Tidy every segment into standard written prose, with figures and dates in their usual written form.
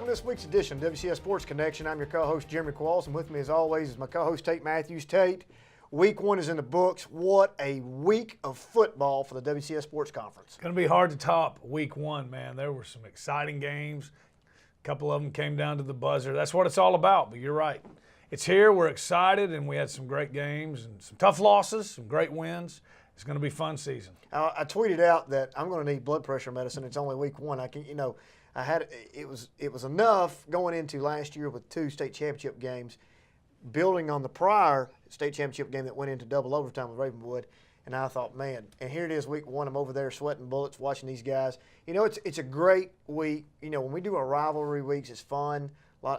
Welcome to this week's edition of WCS Sports Connection. I'm your co-host, Jeremy Qualls, and with me as always is my co-host, Tate Mathews. Tate, week one is in the books. What a week of football for the WCS Sports Conference. It's going to be hard to top week one, man. There were some exciting games. A couple of them came down to the buzzer. That's what it's all about, but you're right. It's here. We're excited, and we had some great games and some tough losses, some great wins. It's going to be a fun season. I tweeted out that I'm going to need blood pressure medicine. It's only week one. It was enough going into last year with 2 state championship games, building on the prior state championship game that went into double overtime with Ravenwood. And I thought, man, and here it is week one. I'm over there sweating bullets watching these guys. It's a great week. When we do our rivalry weeks, it's fun.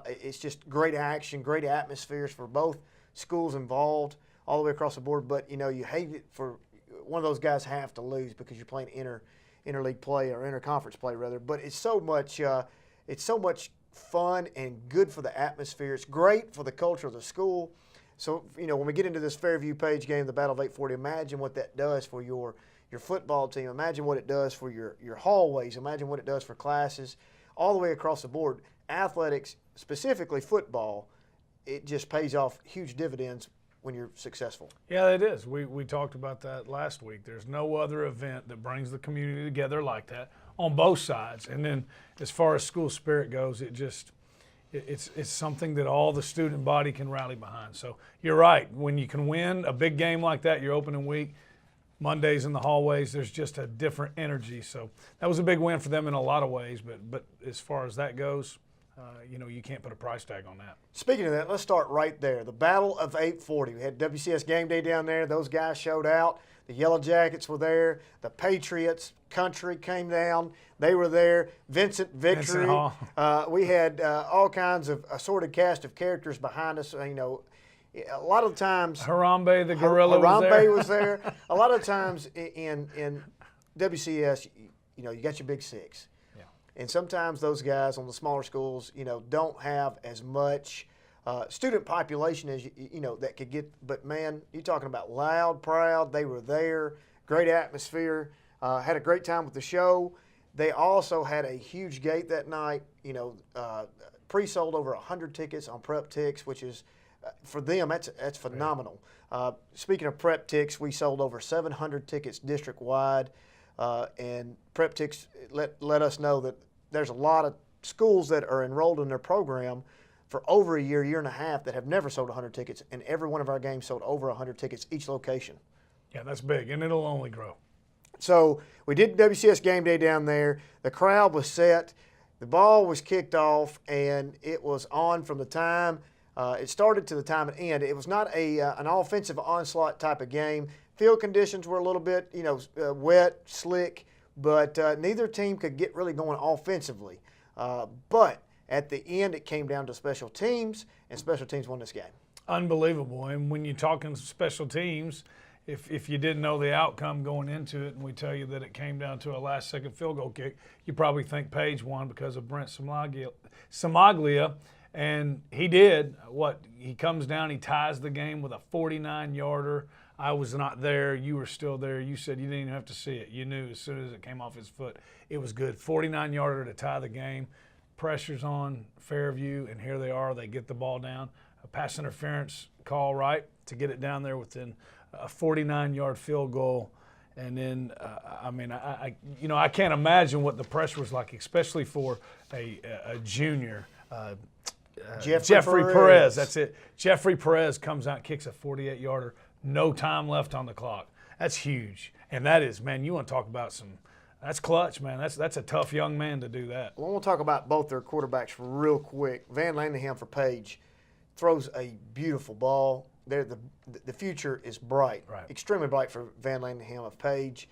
It's just great action, great atmospheres for both schools involved all the way across the board. But, you hate it for one of those guys have to lose because you're playing interleague play or interconference play rather. But it's so much fun and good for the atmosphere. It's great for the culture of the school. So, when we get into this Fairview Page game, the Battle of 840, imagine what that does for your football team. Imagine what it does for your hallways. Imagine what it does for classes all the way across the board. Athletics, specifically football, it just pays off huge dividends when you're successful. Yeah, it is. We talked about that last week. There's no other event that brings the community together like that on both sides. And then as far as school spirit goes, it's something that all the student body can rally behind. So you're right. When you can win a big game like that, your opening week, Mondays in the hallways, there's just a different energy. So that was a big win for them in a lot of ways. But as far as that goes, you can't put a price tag on that. Speaking of that, let's start right there. The Battle of 840. We had WCS game day down there. Those guys showed out. The Yellow Jackets were there. The Patriots country came down. They were there. Vincent Victory. We had all kinds of assorted cast of characters behind us. A lot of times. Harambe the gorilla was there. A lot of times in WCS, you got your big six. And sometimes those guys on the smaller schools, don't have as much student population as that could get. But man, you're talking about loud, proud. They were there, great atmosphere, had a great time with the show. They also had a huge gate that night. Pre-sold over 100 tickets on Prep Tix, which is for them that's phenomenal. Speaking of Prep Tix, we sold over 700 tickets district wide, and Prep Tix let us know that there's a lot of schools that are enrolled in their program for over a year and a half that have never sold 100 tickets, and every one of our games sold over 100 tickets each location. Yeah, that's big, and it'll only grow. So we did WCS game day down there. The crowd was set. The ball was kicked off, and it was on from the time it started to the time it ended. It was not an offensive onslaught type of game. Field conditions were a little bit, wet, slick, but neither team could get really going offensively. But at the end, it came down to special teams, and special teams won this game. Unbelievable. And when you're talking special teams, if you didn't know the outcome going into it, and we tell you that it came down to a last-second field goal kick, you probably think Page won because of Brent Samaglia. And he did. He comes down, he ties the game with a 49-yarder. I was not there. You were still there. You said you didn't even have to see it. You knew as soon as it came off his foot, it was good. 49-yarder to tie the game. Pressure's on Fairview, and here they are. They get the ball down. A pass interference call, right, to get it down there within a 49-yard field goal. And then, I can't imagine what the pressure was like, especially for a junior. Jeffrey Perez. That's it. Jeffrey Perez comes out, kicks a 48-yarder. No time left on the clock. That's huge. And that is, man, you want to talk about that's clutch, man. That's a tough young man to do that. Well, we'll talk about both their quarterbacks real quick. Van Landingham for Page throws a beautiful ball. The future is bright, right. Extremely bright for Van Landingham of Page.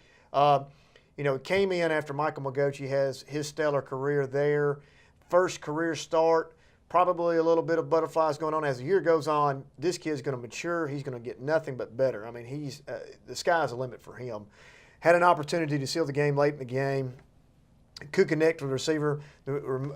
It came in after Michael Mogochi has his stellar career there. First career start. Probably a little bit of butterflies going on. As the year goes on, this kid's going to mature. He's going to get nothing but better. I mean, the sky's the limit for him. Had an opportunity to seal the game late in the game. Could connect with the receiver, and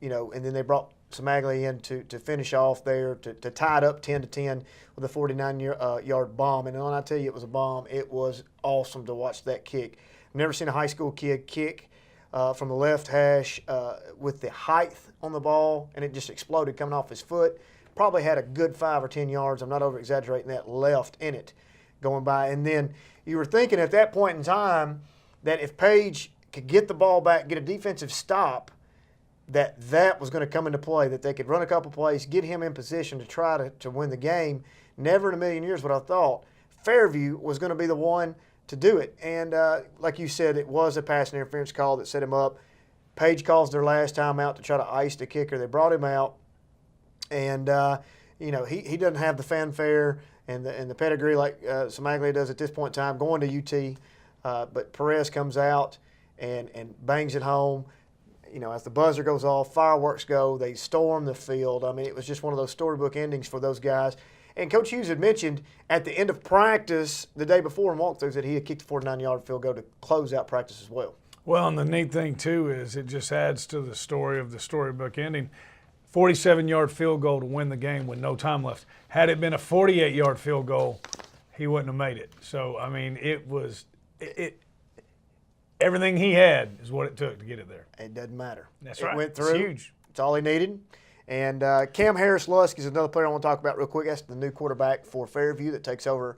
then they brought Samaglia in to finish off there, to tie it up 10-10 with a 49-yard bomb. And when I tell you it was a bomb, it was awesome to watch that kick. I've never seen a high school kid kick from the left hash with the height on the ball, and it just exploded coming off his foot. Probably had a good 5 or 10 yards. I'm not over-exaggerating that, left in it going by. And then you were thinking at that point in time that if Page could get the ball back, get a defensive stop, that was going to come into play, that they could run a couple plays, get him in position to try to win the game. Never in a million years would I thought Fairview was going to be the one to do it. And like you said, it was a pass interference call that set him up. Page calls their last time out to try to ice the kicker. They brought him out. And, he doesn't have the fanfare and the pedigree like Samaglia does at this point in time, going to UT. But Perez comes out and bangs it home. As the buzzer goes off, fireworks go, they storm the field. I mean, it was just one of those storybook endings for those guys. And Coach Hughes had mentioned at the end of practice the day before in walkthroughs that he had kicked a 49-yard field goal to close out practice as well. Well, and the neat thing, too, is it just adds to the story of the storybook ending. 47-yard field goal to win the game with no time left. Had it been a 48-yard field goal, he wouldn't have made it. So, I mean, everything he had is what it took to get it there. It doesn't matter. That's right. It went through. It's huge. It's all he needed. And Cam Harris-Lusk is another player I want to talk about real quick. That's the new quarterback for Fairview that takes over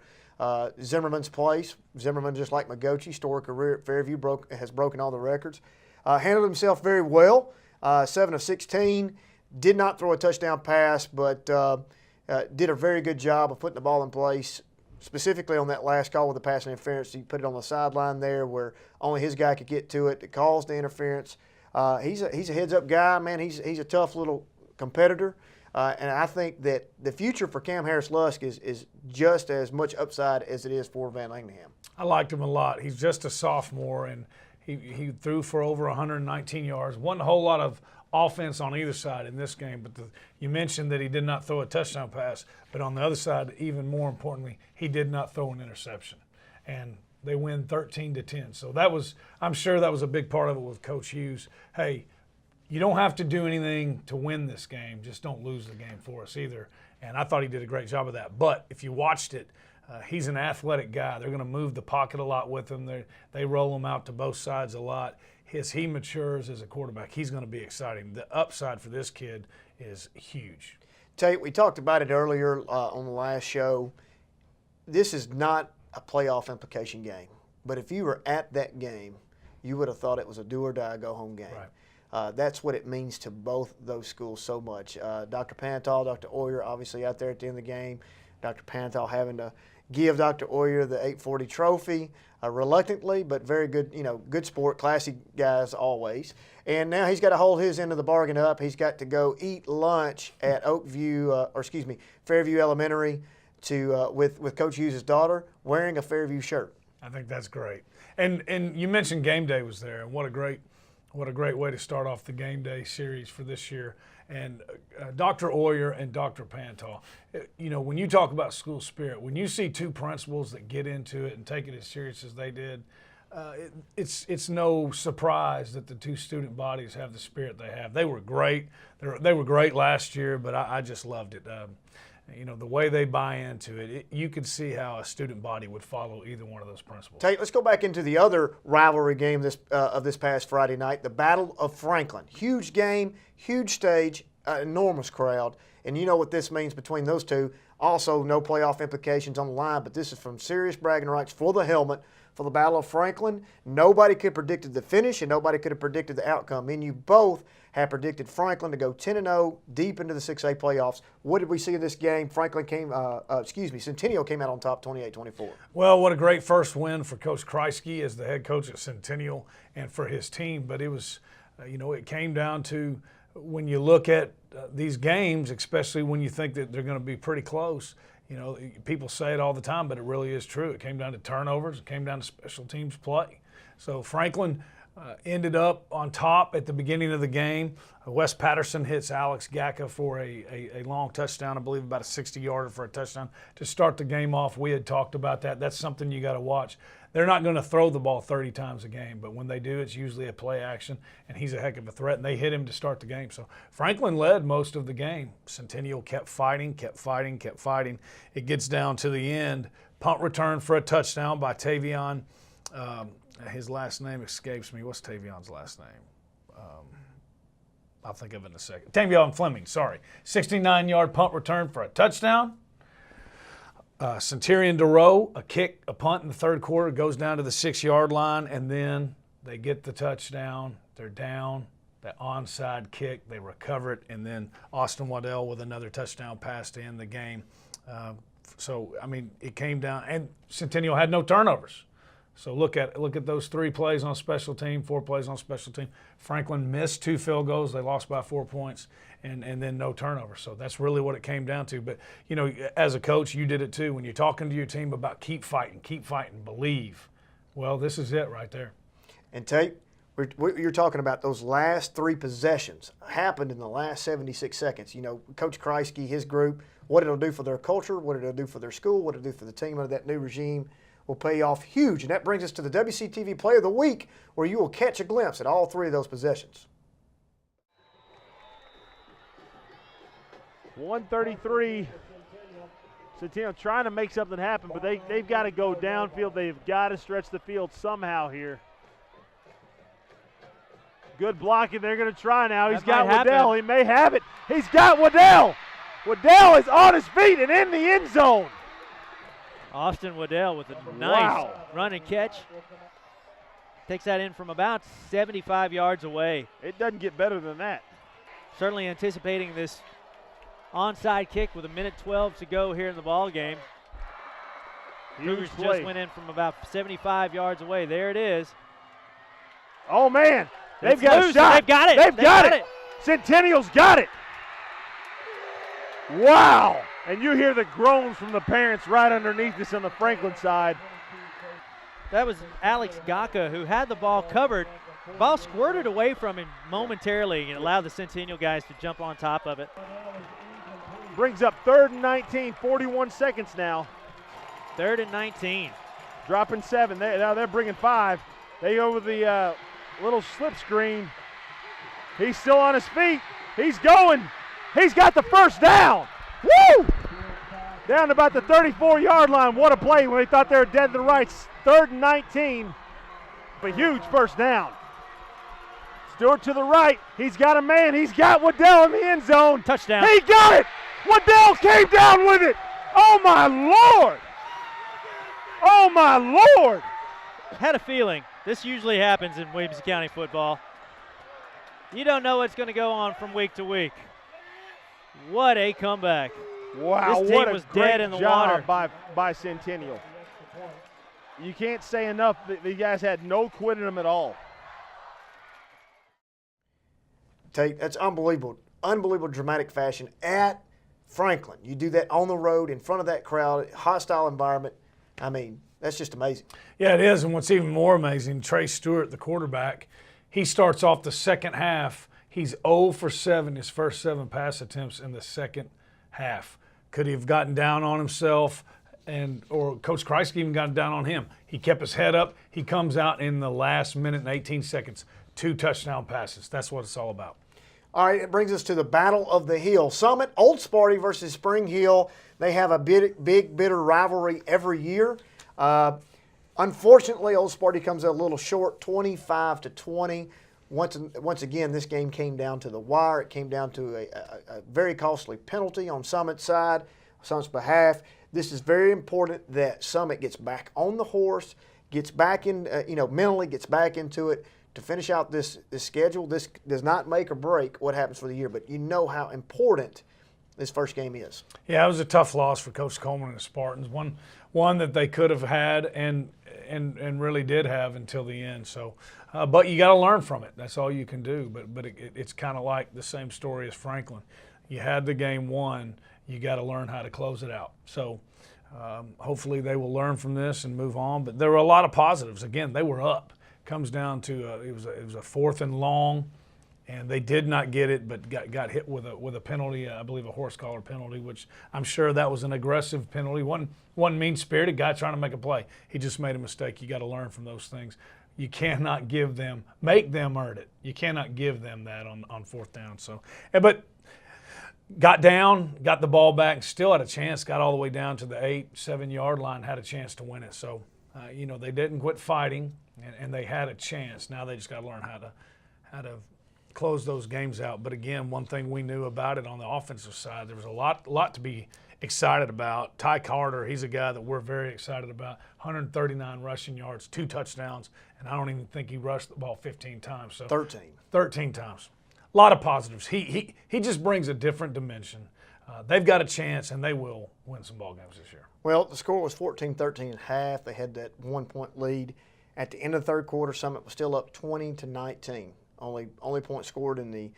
Zimmerman's place. Zimmerman, just like Magochi, storied career at Fairview, has broken all the records. Handled himself very well, 7 of 16. Did not throw a touchdown pass, but did a very good job of putting the ball in place, specifically on that last call with the pass interference. He put it on the sideline there where only his guy could get to it. It caused the interference. He's a heads-up guy, man. He's a tough little competitor. And I think that the future for Cam Harris-Lusk is just as much upside as it is for Van Langenham. I liked him a lot. He's just a sophomore, and he threw for over 119 yards. Wasn't a whole lot of offense on either side in this game, but you mentioned that he did not throw a touchdown pass, but on the other side, even more importantly, he did not throw an interception. And they win 13-10. So I'm sure that was a big part of it with Coach Hughes. Hey, you don't have to do anything to win this game. Just don't lose the game for us either. And I thought he did a great job of that. But if you watched it, he's an athletic guy. They're going to move the pocket a lot with him. They roll him out to both sides a lot. As he matures as a quarterback, he's going to be exciting. The upside for this kid is huge. Tate, we talked about it earlier on the last show. This is not a playoff implication game. But if you were at that game, you would have thought it was a do-or-die, go-home game. Right. That's what it means to both those schools so much. Dr. Pantal, Dr. Oyer, obviously out there at the end of the game. Dr. Pantal having to give Dr. Oyer the 840 trophy, reluctantly, but very good, good sport, classy guys always. And now he's got to hold his end of the bargain up. He's got to go eat lunch at Fairview Elementary with Coach Hughes' daughter wearing a Fairview shirt. I think that's great. And you mentioned game day was there, and what a great way to start off the game day series for this year. And Dr. Oyer and Dr. Pantal, when you talk about school spirit, when you see two principals that get into it and take it as serious as they did, it's no surprise that the two student bodies have the spirit they have. They were great. They were great last year, but I just loved it. The way they buy into it, you could see how a student body would follow either one of those principles. Tate, let's go back into the other rivalry game of this past Friday night, the Battle of Franklin. Huge game, huge stage, enormous crowd. And you know what this means between those two. Also, no playoff implications on the line, but this is from serious bragging rights for the helmet for the Battle of Franklin. Nobody could have predicted the finish, and nobody could have predicted the outcome. And you both have predicted Franklin to go 10-0 deep into the 6A playoffs. What did we see in this game? Centennial came out on top 28-24. Well, what a great first win for Coach Kreisky as the head coach at Centennial and for his team. But it was, it came down to when you look at these games, especially when you think that they're going to be pretty close, people say it all the time, but it really is true. It came down to turnovers. It came down to special teams play. So Franklin ended up on top at the beginning of the game. Wes Patterson hits Alex Gacka for a long touchdown, I believe about a 60-yarder for a touchdown to start the game off. We had talked about that. That's something you got to watch. They're not going to throw the ball 30 times a game, but when they do, it's usually a play action, and he's a heck of a threat, and they hit him to start the game. So Franklin led most of the game. Centennial kept fighting. It gets down to the end. Punt return for a touchdown by Tavion his last name escapes me. What's Tavion's last name? I'll think of it in a second. Tavion Fleming, sorry. 69-yard punt return for a touchdown. Centurion DeRoe, a punt in the third quarter, goes down to the 6-yard line, and then they get the touchdown. They're down. That onside kick, they recover it, and then Austin Waddell with another touchdown pass to end the game. So, I mean, it came down, and Centennial had no turnovers. So look at those 3 plays on special team, 4 plays on special team. Franklin missed 2 field goals. They lost by 4 points, and then no turnovers. So that's really what it came down to. But, you know, as a coach, you did it too. When you're talking to your team about keep fighting, believe, well, this is it right there. And Tate, you're talking about those last 3 possessions happened in the last 76 seconds. You know, Coach Kreisky, his group, what it'll do for their culture, what it'll do for their school, what it'll do for the team under that new regime will pay off huge. And that brings us to the WCTV Player of the Week, where you will catch a glimpse at all 3 of those possessions. 133. Centennial trying to make something happen, but they've got to go downfield. They've got to stretch the field somehow here. Good blocking. They're going to try now. He's got Waddell. He may have it. He's got Waddell. Waddell is on his feet and in the end zone. Austin Waddell with a nice run and catch. Takes that in from about 75 yards away. It doesn't get better than that. Certainly anticipating this onside kick with 1:12 to go here in the ball game. Cougars just went in from about 75 yards away. There it is. Oh, man. They've got a shot. They've got it. They've got it. Centennial's got it. Wow. And you hear the groans from the parents right underneath us on the Franklin side. That was Alex Gaka who had the ball covered. Ball squirted away from him momentarily and allowed the Centennial guys to jump on top of it. Brings up 3rd and 19, 41 seconds now. 3rd and 19. Dropping 7. Now they're bringing 5. They go with the little slip screen. He's still on his feet. He's going. He's got the first down. Woo! Down to about the 34-yard line. What a play when they thought they were dead to the rights. 3rd and 19. A huge first down. Stewart to the right. He's got a man. He's got Waddell in the end zone. Touchdown. He got it. Waddell came down with it. Oh, my Lord. Oh, my Lord. Had a feeling. This usually happens in Williamson County football. You don't know what's going to go on from week to week. What a comeback. Wow, this team what a was great dead in the job water. by Centennial. You can't say enough that the guys had no quit in them at all. Tate, that's unbelievable. Unbelievable dramatic fashion at Franklin. You do that on the road in front of that crowd, hostile environment. I mean, that's just amazing. Yeah, it is. And what's even more amazing, Trey Stewart, the quarterback, he starts off the second half. He's 0 for 7, his first 7 pass attempts in the second half. Could he have gotten down on himself or Coach Kreisky even got down on him? He kept his head up. He comes out in the last minute and 18 seconds. 2 touchdown passes. That's what it's all about. All right, it brings us to the Battle of the Hill. Summit, Old Sparty versus Spring Hill. They have a big, bitter rivalry every year. Unfortunately, Old Sparty comes out a little short, 25-20. Once again, this game came down to the wire. It came down to a very costly penalty on Summit's side, Summit's behalf. This is very important that Summit gets back on the horse, gets back in, mentally gets back into it to finish out this schedule. This does not make or break what happens for the year, but you know how important this first game is. Yeah, it was a tough loss for Coach Coleman and the Spartans. One that they could have had and really did have until the end. So, but you got to learn from it. That's all you can do. But it's kind of like the same story as Franklin. You had the game won. You got to learn how to close it out. So, hopefully they will learn from this and move on. But there were a lot of positives. Again, they were up. Comes down to it was a 4th and long, and they did not get it, but got hit with a penalty. I believe a horse collar penalty, which I'm sure that was an aggressive penalty. One mean-spirited guy trying to make a play. He just made a mistake. You got to learn from those things. You cannot make them earn it. You cannot give them that on 4th down. So, but got down, got the ball back, still had a chance. Got all the way down to the 7-yard line, had a chance to win it. So, they didn't quit fighting. and they had a chance. Now they just got to learn how to close those games out. But again, one thing we knew about it on the offensive side, there was a lot to be excited about. Ty Carter, he's a guy that we're very excited about. 139 rushing yards, 2 touchdowns, and I don't even think he rushed the ball 15 times. So 13 times. A lot of positives. He just brings a different dimension. They've got a chance, and they will win some ball games this year. Well, the score was 14-13 at half. They had that 1-point lead. At the end of the third quarter, Summit was still up 20-19. Only point scored in the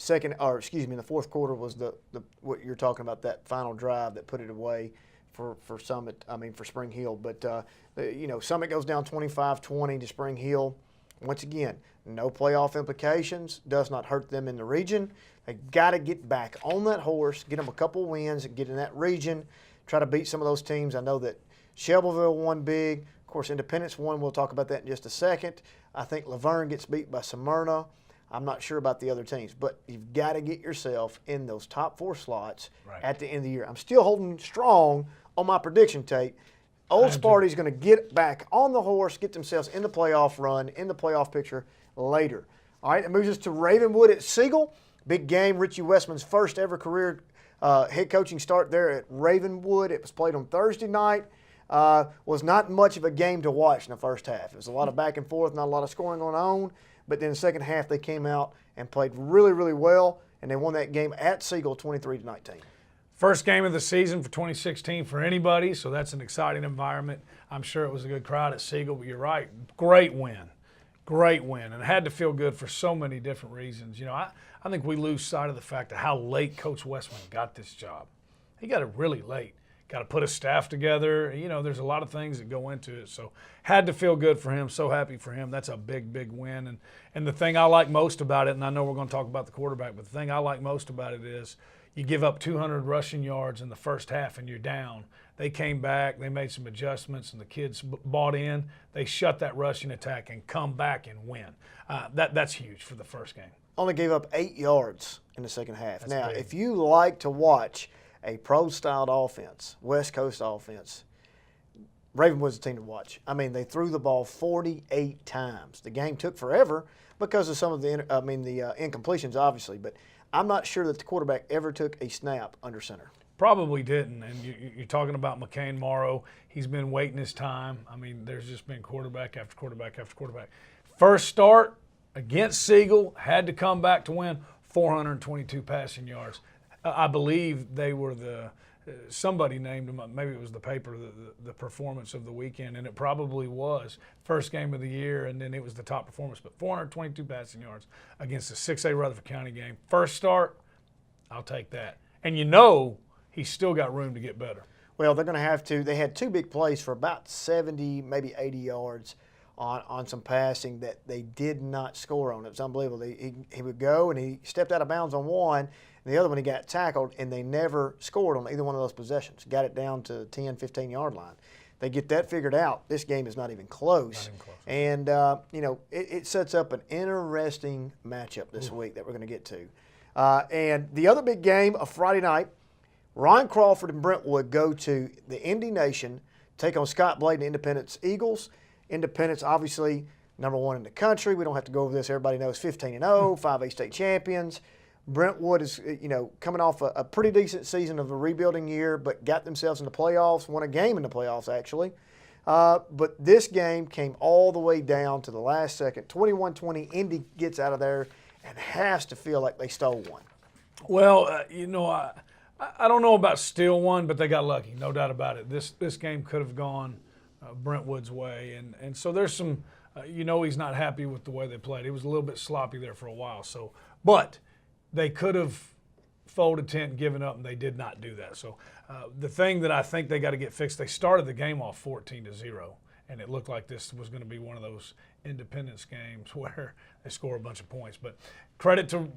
in the fourth quarter was the what you're talking about, that final drive that put it away for Summit. For Spring Hill. But Summit goes down 25-20 to Spring Hill. Once again, no playoff implications. Does not hurt them in the region. They got to get back on that horse, get them a couple wins, and get in that region. Try to beat some of those teams. I know that Shelbyville won big. Of course, Independence won. We'll talk about that in just a second. I think Laverne gets beat by Smyrna. I'm not sure about the other teams, but you've got to get yourself in those top 4 slots at the end of the year. I'm still holding strong on my prediction, Tate. Old Sparty's going to get back on the horse, get themselves in the playoff run, in the playoff picture later. All right, it moves us to Ravenwood at Siegel. Big game, Richie Westman's first ever career head coaching start there at Ravenwood. It was played on Thursday night. Was not much of a game to watch in the first half. It was a lot of back and forth, not a lot of scoring going on. But then the second half, they came out and played really, really well, and they won that game at Siegel 23-19. First game of the season for 2016 for anybody, so that's an exciting environment. I'm sure it was a good crowd at Siegel, but you're right. Great win. And it had to feel good for so many different reasons. I think we lose sight of the fact of how late Coach Westman got this job. He got it really late. Got to put a staff together. There's a lot of things that go into it. So had to feel good for him. So happy for him. That's a big, big win. And the thing I like most about it, and I know we're going to talk about the quarterback, but the thing I like most about it is you give up 200 rushing yards in the first half and you're down. They came back. They made some adjustments, and the kids bought in. They shut that rushing attack and come back and win. That's huge for the first game. Only gave up 8 yards in the second half. That's now, big. If you like to watch a pro-styled offense, West Coast offense, Ravenwood's a team to watch. They threw the ball 48 times. The game took forever because of some of the incompletions, obviously. But I'm not sure that the quarterback ever took a snap under center. Probably didn't. And you're talking about McCain Morrow. He's been waiting his time. There's just been quarterback after quarterback after quarterback. First start against Siegel, had to come back to win, 422 passing yards. I believe they were somebody named them, maybe it was the paper, the performance of the weekend, and it probably was. First game of the year, and then it was the top performance. But 422 passing yards against the 6A Rutherford County game. First start, I'll take that. And he's still got room to get better. Well, they're going to have to. They had 2 big plays for about 70, maybe 80 yards on some passing that they did not score on. It was unbelievable. He would go, and he stepped out of bounds on one, and the other one he got tackled, and they never scored on either one of those possessions. Got it down to the 10, 15-yard line. They get that figured out. This game is not even close. And, it sets up an interesting matchup this week that we're going to get to. And the other big game of Friday night, Ryan Crawford and Brentwood go to the Indy Nation, take on Scott Blade and Independence Eagles. Independence, obviously, #1 in the country. We don't have to go over this. Everybody knows 15-0, 5A state champions. Brentwood is, coming off a pretty decent season of a rebuilding year, but got themselves in the playoffs, won a game in the playoffs, actually. But this game came all the way down to the last second. 21-20, Indy gets out of there and has to feel like they stole one. Well, I don't know about steal one, but they got lucky, no doubt about it. This game could have gone Brentwood's way, and so there's some, he's not happy with the way they played. He was a little bit sloppy there for a while. But they could have folded tent and given up, and they did not do that. So the thing that I think they got to get fixed, they started the game off 14-0, and it looked like this was going to be one of those Independence games where they score a bunch of points. But credit to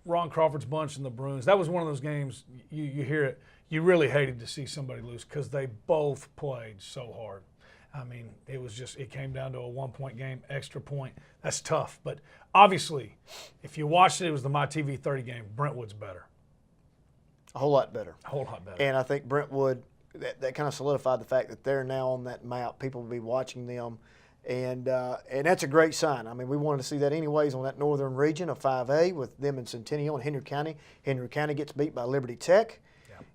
Ron Crawford's bunch and the Bruins. That was one of those games, you hear it, you really hated to see somebody lose because they both played so hard. It came down to a 1-point game, extra point. That's tough. But obviously, if you watched it was the MyTV 30 game. Brentwood's better. A whole lot better. A whole lot better. And I think Brentwood, that kind of solidified the fact that they're now on that map. People will be watching them And that's a great sign. I mean, we wanted to see that anyways on that northern region of 5A with them in Centennial and Henry County. Henry County gets beat by Liberty Tech.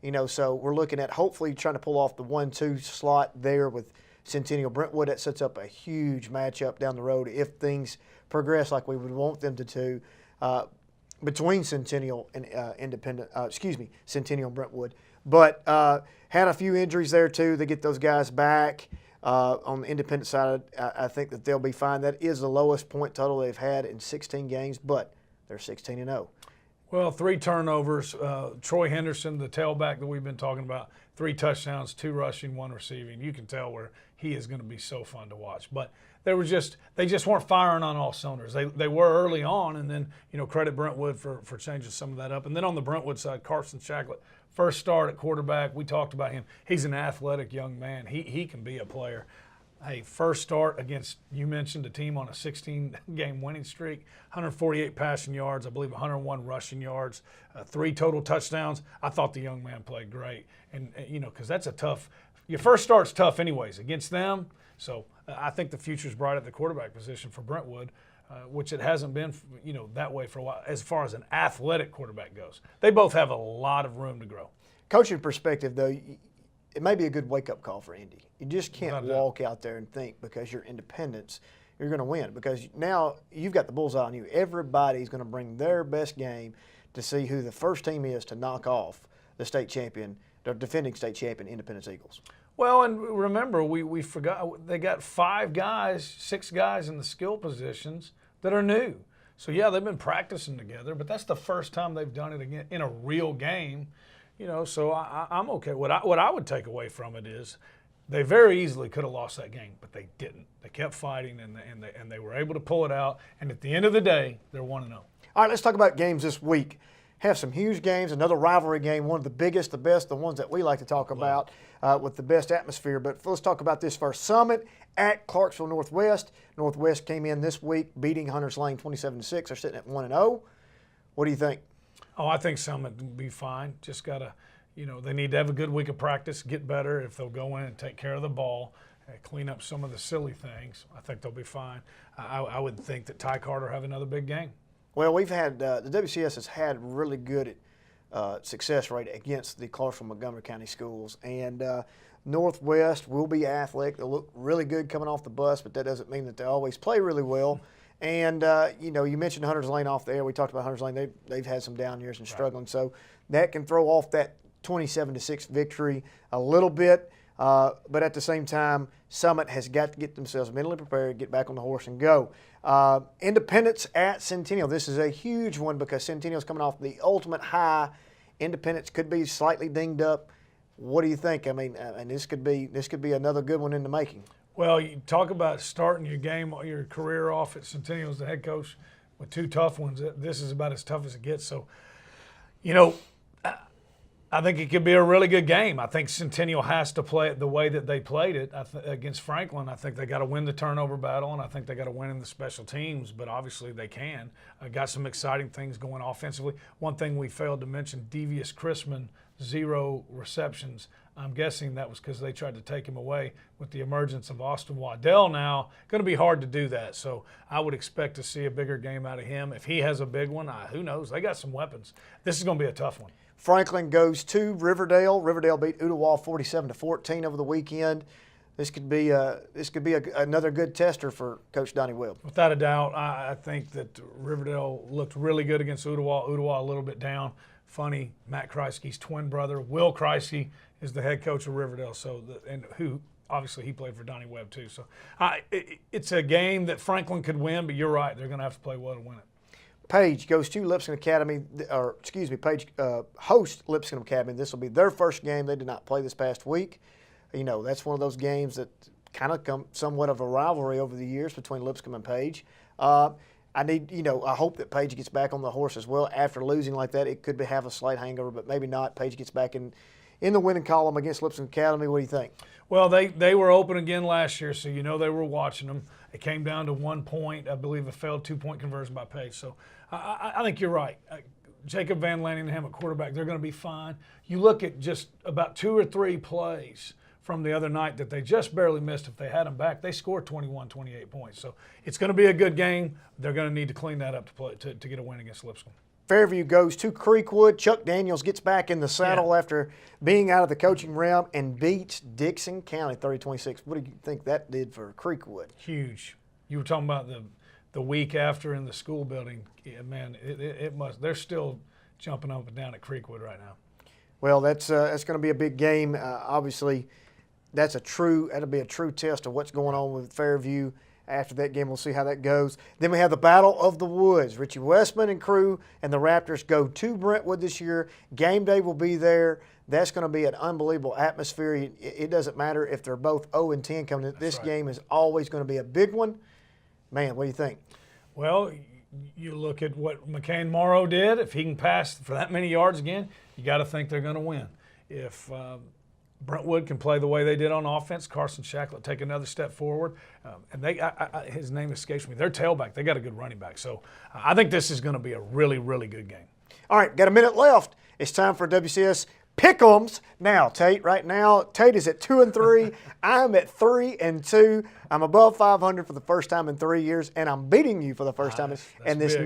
Yeah. So we're looking at hopefully trying to pull off the 1-2 slot there with Centennial Brentwood. That sets up a huge matchup down the road if things progress like we would want them to between Centennial and Centennial and Brentwood. But had a few injuries there too. They get those guys back. On the independent side, I think that they'll be fine. That is the lowest point total they've had in 16 games, but they're 16-0. Well, 3 turnovers. Troy Henderson, the tailback that we've been talking about, 3 touchdowns, 2 rushing, 1 receiving. You can tell where he is going to be so fun to watch. But they just weren't firing on all cylinders. They were early on, and then credit Brentwood for changing some of that up. And then on the Brentwood side, Carson Shacklett. First start at quarterback, we talked about him. He's an athletic young man. He can be a player. Hey, first start against, you mentioned, a team on a 16-game winning streak, 148 passing yards, I believe 101 rushing yards, 3 total touchdowns. I thought the young man played great. And because that's a tough – your first start's tough anyways against them. So I think the future's bright at the quarterback position for Brentwood. Which it hasn't been, that way for a while, as far as an athletic quarterback goes. They both have a lot of room to grow. Coaching perspective, though, it may be a good wake-up call for Indy. You just can't walk out there and think because you're independents you're going to win, because now you've got the bullseye on you. Everybody's going to bring their best game to see who the first team is to knock off the state champion, the defending state champion, Independence Eagles. Well, and remember, we forgot they got 6 guys in the skill positions that are new. So, yeah, they've been practicing together, but that's the first time they've done it again in a real game. So I'm okay. What I would take away from it is they very easily could have lost that game, but they didn't. They kept fighting, and they were able to pull it out. And at the end of the day, they're 1-0. All right, let's talk about games this week. Have some huge games, another rivalry game, one of the biggest, the best, the ones that we like to talk about with the best atmosphere. But let's talk about this first. Summit at Clarksville Northwest. Northwest came in this week beating Hunters Lane 27-6. They're sitting at 1-0. What do you think? Oh, I think Summit will be fine. Just got to, they need to have a good week of practice, get better. If they'll go in and take care of the ball, clean up some of the silly things, I think they'll be fine. I would think that Ty Carter have another big game. Well, we've had the WCS has had really good success rate against the Clarksville Montgomery County schools, and Northwest will be athletic. They'll look really good coming off the bus, but that doesn't mean that they always play really well. And you mentioned Hunters Lane off the air. We talked about Hunters Lane. They've had some down years and struggling, so that can throw off that 27-6 victory a little bit. But at the same time, Summit has got to get themselves mentally prepared, get back on the horse and go. Independence at Centennial. This is a huge one because Centennial's coming off the ultimate high. Independence could be slightly dinged up. What do you think? I mean, and this could be another good one in the making. Well, you talk about starting your career off at Centennial as the head coach with 2 tough ones. This is about as tough as it gets. So, I think it could be a really good game. I think Centennial has to play it the way that they played it against Franklin. I think they got to win the turnover battle, and I think they got to win in the special teams, but obviously they can. Got some exciting things going offensively. One thing we failed to mention, Devious Chrisman, 0 receptions. I'm guessing that was because they tried to take him away with the emergence of Austin Waddell now. Going to be hard to do that, so I would expect to see a bigger game out of him. If he has a big one, who knows? They got some weapons. This is going to be a tough one. Franklin goes to Riverdale. Riverdale beat Ooltewah 47-14 over the weekend. This could be another good tester for Coach Donnie Webb. Without a doubt, I think that Riverdale looked really good against Ooltewah. Ooltewah a little bit down. Funny, Matt Kreisky's twin brother, Will Kreisky, is the head coach of Riverdale. Who obviously he played for Donnie Webb too. So it's a game that Franklin could win, but you're right, they're going to have to play well to win it. Page goes to Lipscomb Academy, Page hosts Lipscomb Academy. This will be their first game. They did not play this past week. That's one of those games that kind of come somewhat of a rivalry over the years between Lipscomb and Page. I hope that Page gets back on the horse as well after losing like that. It could have a slight hangover, but maybe not. Page gets back in the winning column against Lipscomb Academy. What do you think? Well, they were open again last year, so they were watching them. It came down to 1 point. I believe a failed 2-point conversion by Page. So I think you're right. Jacob Van Lanningham at quarterback, they're going to be fine. You look at just about 2 or 3 plays from the other night that they just barely missed. If they had them back, they scored 21, 28 points. So it's going to be a good game. They're going to need to clean that up to get a win against Lipscomb. Fairview goes to Creekwood. Chuck Daniels gets back in the saddle after being out of the coaching realm and beats Dixon County 30-26. What do you think that did for Creekwood? Huge. You were talking about the week after in the school building. Yeah, man, it must. They're still jumping up and down at Creekwood right now. Well, that's going to be a big game. Obviously, that'll be a true test of what's going on with Fairview. After that game, we'll see how that goes. Then we have the Battle of the Woods. Richie Westman and crew and the Raptors go to Brentwood this year. Game day will be there. That's going to be an unbelievable atmosphere. It doesn't matter if they're both 0-10 coming in. This game is always going to be a big one. Man, what do you think? Well, you look at what McCain Morrow did. If he can pass for that many yards again, you got to think they're going to win. If Brentwood can play the way they did on offense, Carson Shacklet take another step forward, and his name escapes me. They're tailback. They got a good running back. So I think this is going to be a really, really good game. All right, got a minute left. It's time for WCS Pick'ems. Now, Tate, right now, Tate is at 2-3. I'm at 3-2. I'm above 500 for the first time in 3 years, and I'm beating you for the first time. And this,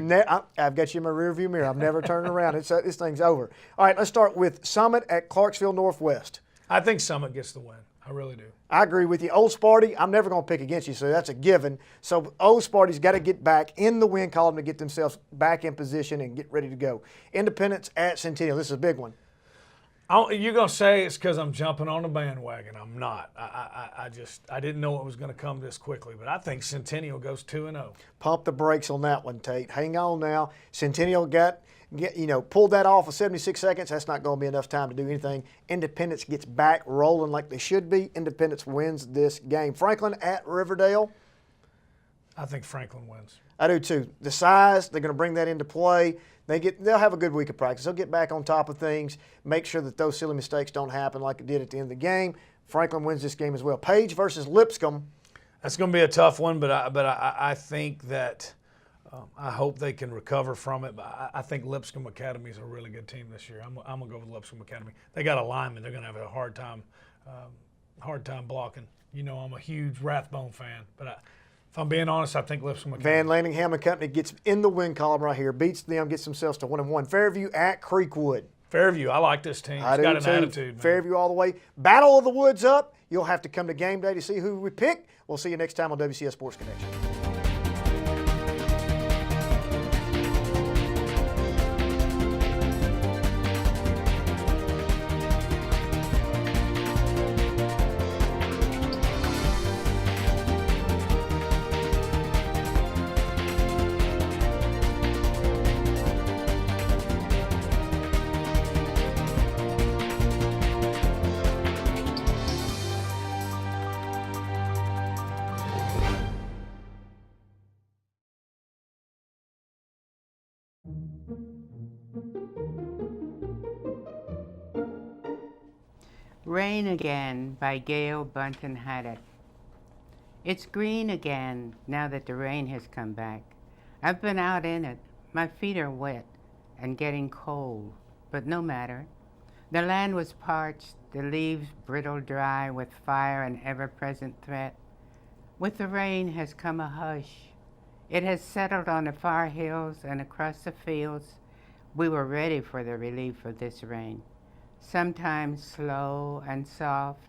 I've got you in my rearview mirror. I'm never turning around. This thing's over. All right, let's start with Summit at Clarksville Northwest. I think Summit gets the win. I really do. I agree with you. Old Sparty, I'm never going to pick against you, so that's a given. So Old Sparty's got to get back in the win column to get themselves back in position and get ready to go. Independence at Centennial. This is a big one. You're going to say it's because I'm jumping on the bandwagon. I'm not. I didn't know it was going to come this quickly, but I think Centennial goes 2-0. Pump the brakes on that one, Tate. Hang on now. Centennial pulled that off of 76 seconds. That's not going to be enough time to do anything. Independence gets back rolling like they should be. Independence wins this game. Franklin at Riverdale. I think Franklin wins. I do too. The size, they're going to bring that into play. They'll have a good week of practice. They'll get back on top of things, make sure that those silly mistakes don't happen like it did at the end of the game. Franklin wins this game as well. Page versus Lipscomb. That's going to be a tough one, but I think that I hope they can recover from it. But I think Lipscomb Academy is a really good team this year. I'm going to go with Lipscomb Academy. They got a lineman. They're going to have a hard time blocking. You know, I'm a huge Rathbone fan, but if I'm being honest, I think Lipscomb Academy. Van Lanningham and Company gets in the win column right here, beats them, gets themselves to 1-1. Fairview at Creekwood. Fairview, I like this team. It's got an attitude. Man. Fairview all the way. Battle of the Woods up. You'll have to come to game day to see who we pick. We'll see you next time on WCS Sports Connection. Rain Again by Gail Bunton Haddock. It's green again now that the rain has come back. I've been out in it. My feet are wet and getting cold, but no matter. The land was parched, the leaves brittle dry with fire and ever-present threat. With the rain has come a hush. It has settled on the far hills and across the fields. We were ready for the relief of this rain. Sometimes slow and soft,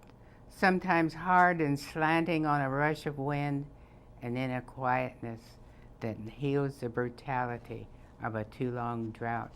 sometimes hard and slanting on a rush of wind, and in a quietness that heals the brutality of a too long drought.